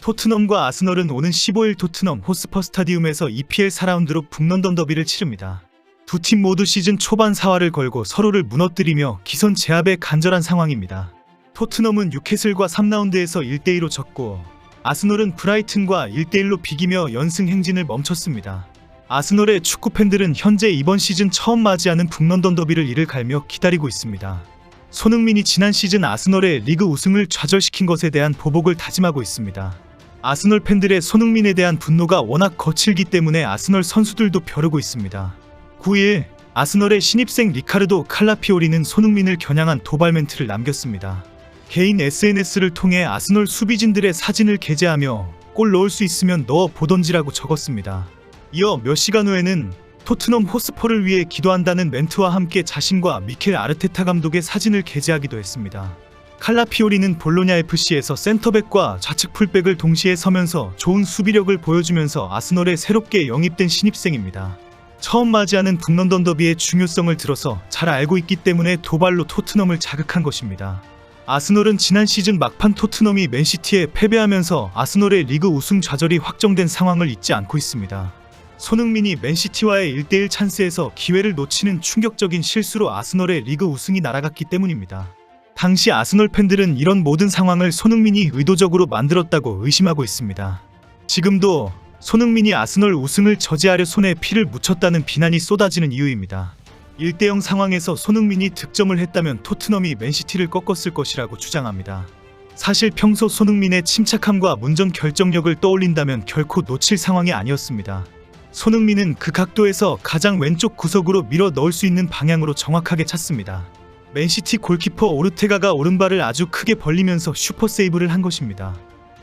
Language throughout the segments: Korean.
토트넘과 아스널은 오는 15일 토트넘 호스퍼 스타디움에서 EPL 4라운드로 북런던 더비를 치릅니다. 두 팀 모두 시즌 초반 사활을 걸고 서로를 무너뜨리며 기선 제압에 간절한 상황입니다. 토트넘은 뉴캐슬과 3라운드에서 1대2로 졌고 아스널은 브라이튼과 1대1로 비기며 연승 행진을 멈췄습니다. 아스널의 축구 팬들은 현재 이번 시즌 처음 맞이하는 북런던 더비를 이를 갈며 기다리고 있습니다. 손흥민이 지난 시즌 아스널의 리그 우승을 좌절시킨 것에 대한 보복을 다짐하고 있습니다. 아스널 팬들의 손흥민에 대한 분노가 워낙 거칠기 때문에 아스널 선수들도 벼르고 있습니다. 9일 아스널의 신입생 리카르도 칼라피오리는 손흥민을 겨냥한 도발 멘트를 남겼습니다. 개인 SNS를 통해 아스널 수비진들의 사진을 게재하며 골 넣을 수 있으면 넣어 보던지라고 적었습니다. 이어 몇 시간 후에는 토트넘 호스퍼를 위해 기도한다는 멘트와 함께 자신과 미켈 아르테타 감독의 사진을 게재하기도 했습니다. 칼라피오리는 볼로냐 FC에서 센터백과 좌측 풀백을 동시에 서면서 좋은 수비력을 보여주면서 아스널에 새롭게 영입된 신입생입니다. 처음 맞이하는 북런던 더비의 중요성을 들어서 잘 알고 있기 때문에 도발로 토트넘을 자극한 것입니다. 아스널은 지난 시즌 막판 토트넘이 맨시티에 패배하면서 아스널의 리그 우승 좌절이 확정된 상황을 잊지 않고 있습니다. 손흥민이 맨시티와의 1대1 찬스에서 기회를 놓치는 충격적인 실수로 아스널의 리그 우승이 날아갔기 때문입니다. 당시 아스널 팬들은 이런 모든 상황을 손흥민이 의도적으로 만들었다고 의심하고 있습니다. 지금도 손흥민이 아스널 우승을 저지하려 손에 피를 묻혔다는 비난이 쏟아지는 이유입니다. 1대0 상황에서 손흥민이 득점을 했다면 토트넘이 맨시티를 꺾었을 것이라고 주장합니다. 사실 평소 손흥민의 침착함과 문전 결정력을 떠올린다면 결코 놓칠 상황이 아니었습니다. 손흥민은 그 각도에서 가장 왼쪽 구석으로 밀어 넣을 수 있는 방향으로 정확하게 찼습니다. 맨시티 골키퍼 오르테가가 오른발을 아주 크게 벌리면서 슈퍼 세이브를 한 것입니다.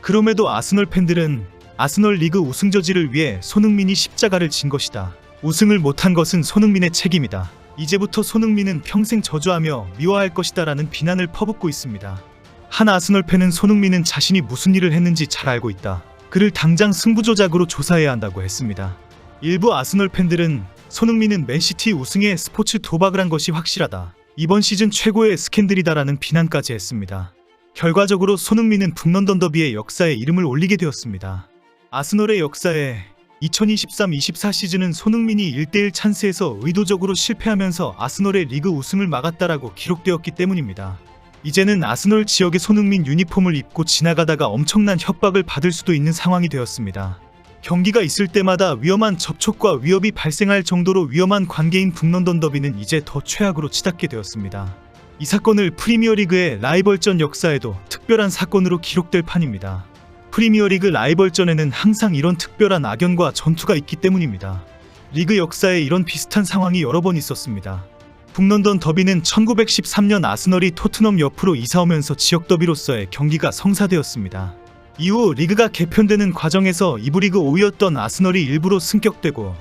그럼에도 아스널 팬들은 아스널 리그 우승 저지를 위해 손흥민이 십자가를 진 것이다. 우승을 못한 것은 손흥민의 책임이다. 이제부터 손흥민은 평생 저주하며 미워할 것이다 라는 비난을 퍼붓고 있습니다. 한 아스널 팬은 손흥민은 자신이 무슨 일을 했는지 잘 알고 있다. 그를 당장 승부조작으로 조사해야 한다고 했습니다. 일부 아스널 팬들은 손흥민은 맨시티 우승에 스포츠 도박을 한 것이 확실하다. 이번 시즌 최고의 스캔들이다라는 비난까지 했습니다. 결과적으로 손흥민은 북런던 더비의 역사에 이름을 올리게 되었습니다. 아스널의 역사에 2023-24 시즌은 손흥민이 1대1 찬스에서 의도적으로 실패하면서 아스널의 리그 우승을 막았다라고 기록되었기 때문입니다. 이제는 아스널 지역의 손흥민 유니폼을 입고 지나가다가 엄청난 협박을 받을 수도 있는 상황이 되었습니다. 경기가 있을 때마다 위험한 접촉과 위협이 발생할 정도로 위험한 관계인 북런던 더비는 이제 더 최악으로 치닫게 되었습니다. 이 사건을 프리미어리그의 라이벌전 역사에도 특별한 사건으로 기록될 판입니다. 프리미어리그 라이벌전에는 항상 이런 특별한 악연과 전투가 있기 때문입니다. 리그 역사에 이런 비슷한 상황이 여러 번 있었습니다. 북런던 더비는 1913년 아스널이 토트넘 옆으로 이사오면서 지역 더비로서의 경기가 성사되었습니다. 이후 리그가 개편되는 과정에서 2부 리그 5위였던 아스널이 일부로 승격되고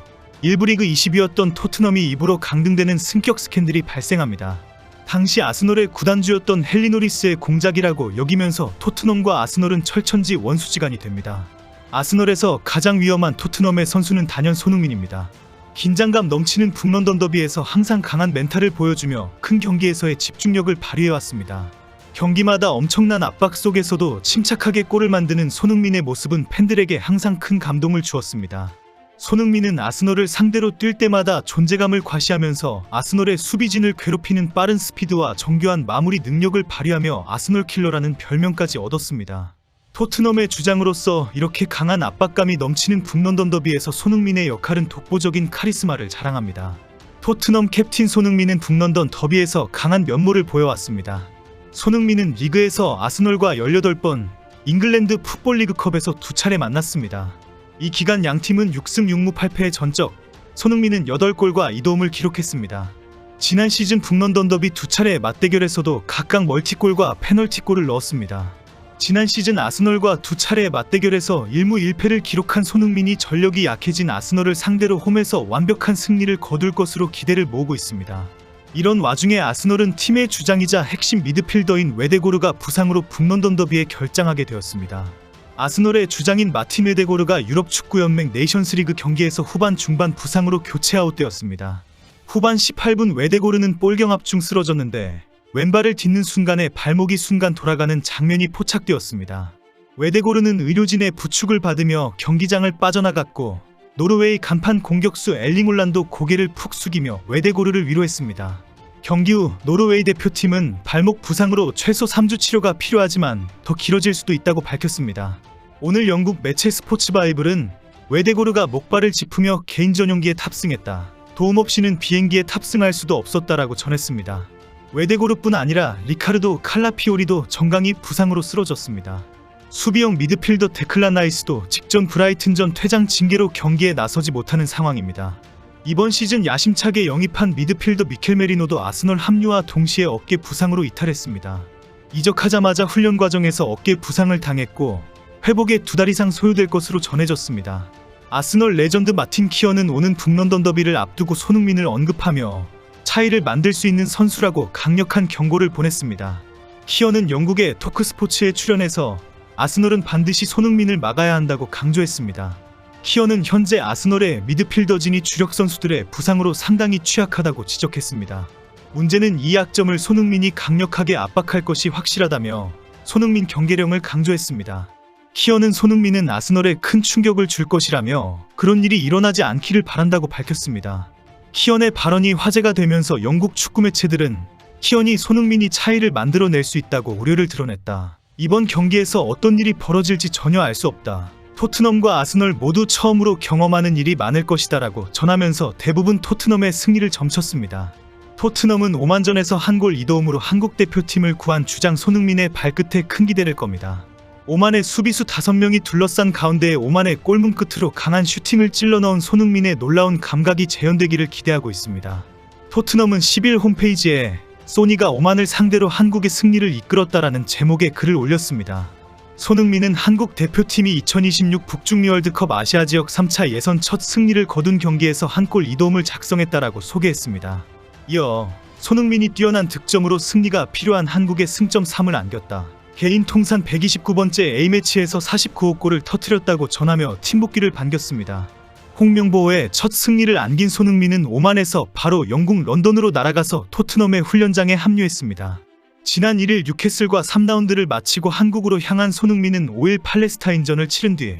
1부 리그 20위였던 토트넘이 2부로 강등되는 승격 스캔들이 발생합니다. 당시 아스널의 구단주였던 헨리 노리스의 공작이라고 여기면서 토트넘과 아스널은 철천지 원수지간이 됩니다. 아스널에서 가장 위험한 토트넘의 선수는 단연 손흥민입니다. 긴장감 넘치는 북런던 더비에서 항상 강한 멘탈을 보여주며 큰 경기에서의 집중력을 발휘해왔습니다. 경기마다 엄청난 압박 속에서도 침착하게 골을 만드는 손흥민의 모습은 팬들에게 항상 큰 감동을 주었습니다. 손흥민은 아스널을 상대로 뛸 때마다 존재감을 과시하면서 아스널의 수비진을 괴롭히는 빠른 스피드와 정교한 마무리 능력을 발휘하며 아스널 킬러라는 별명까지 얻었습니다. 토트넘의 주장으로서 이렇게 강한 압박감이 넘치는 북런던 더비에서 손흥민의 역할은 독보적인 카리스마를 자랑합니다. 토트넘 캡틴 손흥민은 북런던 더비에서 강한 면모를 보여왔습니다. 손흥민은 리그에서 아스널과 18번, 잉글랜드 풋볼 리그컵에서 2차례 만났습니다. 이 기간 양팀은 6승 6무 8패의 전적, 손흥민은 8골과 2도움을 기록했습니다. 지난 시즌 북런던 더비 2차례 맞대결에서도 각각 멀티골과 페널티골을 넣었습니다. 지난 시즌 아스널과 2차례 맞대결에서 1무 1패를 기록한 손흥민이 전력이 약해진 아스널을 상대로 홈에서 완벽한 승리를 거둘 것으로 기대를 모으고 있습니다. 이런 와중에 아스널은 팀의 주장이자 핵심 미드필더인 웨데고르가 부상으로 북런던 더비에 결장하게 되었습니다. 아스널의 주장인 마틴 웨데고르가 유럽 축구연맹 네이션스리그 경기에서 후반 중반 부상으로 교체 아웃되었습니다. 후반 18분 웨데고르는 볼 경합 중 쓰러졌는데 왼발을 딛는 순간에 발목이 순간 돌아가는 장면이 포착되었습니다. 웨데고르는 의료진의 부축을 받으며 경기장을 빠져나갔고 노르웨이 간판 공격수 엘링홀란도 고개를 푹 숙이며 웨데고르를 위로했습니다. 경기 후 노르웨이 대표팀은 발목 부상으로 최소 3주 치료가 필요하지만 더 길어질 수도 있다고 밝혔습니다. 오늘 영국 매체 스포츠 바이블은 웨데고르가 목발을 짚으며 개인 전용기에 탑승했다. 도움 없이는 비행기에 탑승할 수도 없었다라고 전했습니다. 웨데고르뿐 아니라 리카르도 칼라피오리도 정강이 부상으로 쓰러졌습니다. 수비형 미드필더 데클란 라이스도 직전 브라이튼전 퇴장 징계로 경기에 나서지 못하는 상황입니다. 이번 시즌 야심차게 영입한 미드필더 미켈 메리노도 아스널 합류와 동시에 어깨 부상으로 이탈했습니다. 이적하자마자 훈련 과정에서 어깨 부상을 당했고 회복에 2달 이상 소요될 것으로 전해졌습니다. 아스널 레전드 마틴 키어는 오는 북런던 더비를 앞두고 손흥민을 언급하며 차이를 만들 수 있는 선수라고 강력한 경고를 보냈습니다. 키어는 영국의 토크스포츠에 출연해서 아스널은 반드시 손흥민을 막아야 한다고 강조했습니다. 키어는 현재 아스널의 미드필더진이 주력 선수들의 부상으로 상당히 취약하다고 지적했습니다. 문제는 이 약점을 손흥민이 강력하게 압박할 것이 확실하다며 손흥민 경계령을 강조했습니다. 키어는 손흥민은 아스널에 큰 충격을 줄 것이라며 그런 일이 일어나지 않기를 바란다고 밝혔습니다. 키언의 발언이 화제가 되면서 영국 축구 매체들은 키언이 손흥민이 차이를 만들어낼 수 있다고 우려를 드러냈다. 이번 경기에서 어떤 일이 벌어질지 전혀 알 수 없다. 토트넘과 아스널 모두 처음으로 경험하는 일이 많을 것이다 라고 전하면서 대부분 토트넘의 승리를 점쳤습니다. 토트넘은 오만전에서 한 골 2도움으로 한국 대표팀을 구한 주장 손흥민의 발끝에 큰 기대를 겁니다. 오만의 수비수 5명이 둘러싼 가운데 오만의 골문 끝으로 강한 슈팅을 찔러 넣은 손흥민의 놀라운 감각이 재현되기를 기대하고 있습니다. 토트넘은 10일 홈페이지에 소니가 오만을 상대로 한국의 승리를 이끌었다라는 제목의 글을 올렸습니다. 손흥민은 한국 대표팀이 2026 북중미 월드컵 아시아 지역 3차 예선 첫 승리를 거둔 경기에서 한 골 2도움을 작성했다라고 소개했습니다. 이어 손흥민이 뛰어난 득점으로 승리가 필요한 한국에 승점 3을 안겼다. 개인 통산 129번째 A매치에서 49호 골을 터뜨렸다고 전하며 팀복귀를 반겼습니다. 홍명보의 첫 승리를 안긴 손흥민은 오만에서 바로 영국 런던으로 날아가서 토트넘의 훈련장에 합류했습니다. 지난 1일 뉴캐슬과 3라운드를 마치고 한국으로 향한 손흥민은 5일 팔레스타인전을 치른 뒤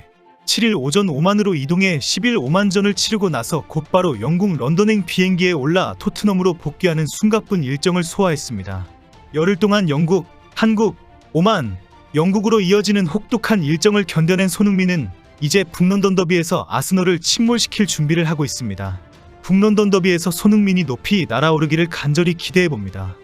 7일 오전 오만으로 이동해 10일 오만전을 치르고 나서 곧바로 영국 런던행 비행기에 올라 토트넘으로 복귀하는 숨가쁜 일정을 소화했습니다. 열흘 동안 영국, 한국, 오만, 영국으로 이어지는 혹독한 일정을 견뎌낸 손흥민은 이제 북런던 더비에서 아스널을 침몰시킬 준비를 하고 있습니다. 북런던 더비에서 손흥민이 높이 날아오르기를 간절히 기대해봅니다.